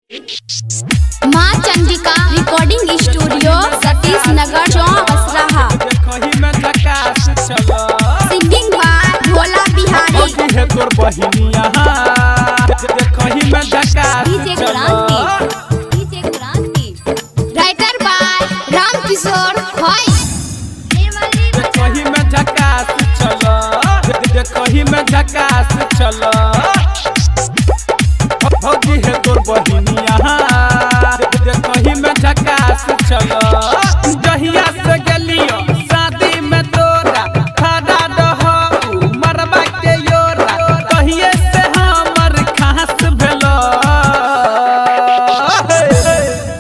माँ Chandika recording studio Satish Nagar चौक Basraha. Singing by Bhola Bihari. है तोर बहिनिया डीजे क्रांति राइटर बाय राम किशोर भाई। कहीं में झकास चलो, कहीं में झकास चलो। भौजी है तोर बहिनिया कहीं में झकास चलो। जहिया से गलियो शादी में तोरा खड़ा रहो मरबा के योरा। कहिए से हमर खास भेलो।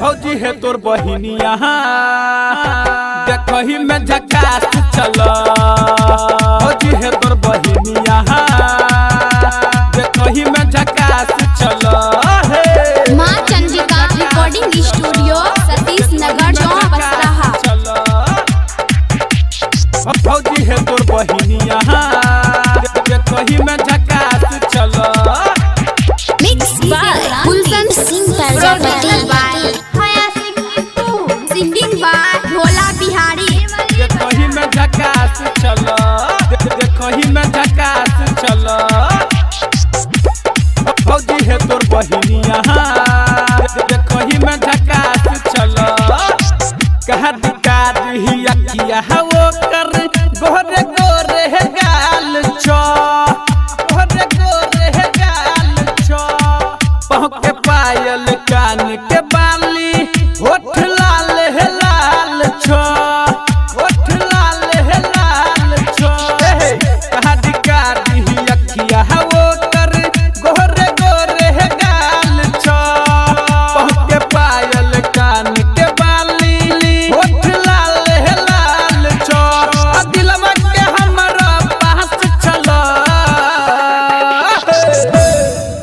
भौजी है तोर बहिनिया कहीं में झकास चलो। भौजी है तोर बहिनिया कहीं में झकास चलो। माँ चंडिका रिकॉर्डिंग स्टूडियो सतीश नगर चौक बसराहा। भौजी है तोर बहिनिया कहीं में झकास चलो। Mix by Gulshan Singh Prajapati. Singing by Bhola Bihari. कहीं में झकास चलो, कहीं में झकास चलो। भौजी है तोर बहिनिया कहीं में झकास चलो। कहा दिकारी अखिया वो कर गोरे गोरे है गाल छो, गोरे गोरे है गाल छो। पाँव के पायल कान के बाली होठ लाल है लाल छो, होठ लाल है लाल छो। कहा दिकारी अखिया वो कर गोरे गोरे है गाल छो। पाँव के पायल कान के बाली होठ लाल है लाल छो। दिलवा के हमरा पास चलो।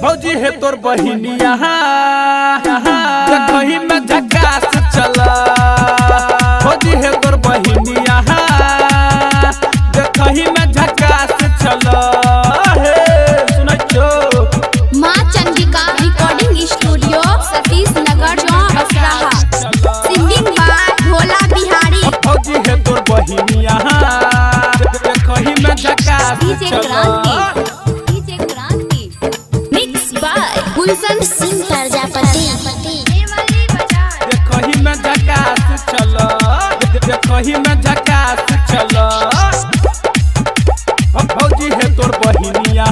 भौजी है तोर बहिनिया कहीं में झकास चलो। भौजी है तोर बहिनिया कहीं में झकास चलो। माँ चंडिका रिकॉर्डिंग स्टूडियो सतीश नगर चौक बसराहा। Singing by Bhola Bihari. भौजी है तोर बहिनिया कहीं में झकास डीजे चलो। क्रांति मिक्स बाय गुलशन सिंह प्रजापति। कहीं में झकास चलो, कहीं में झकास चलो। भौजी है तोर बहिनिया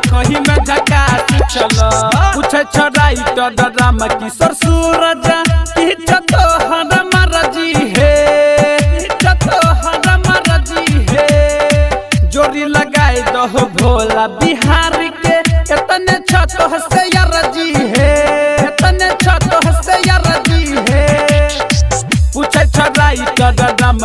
कहीं में झकास चलो। पूछे छोड़ाई तो राम किशोर सूरज की तो हर मरजी है, तो हर मरजी है। जोड़ी लगाए दो भोला बिहारी के इतने छत से यरजी है, इतने छत से यरजी है। पूछे छोड़ाई तो राम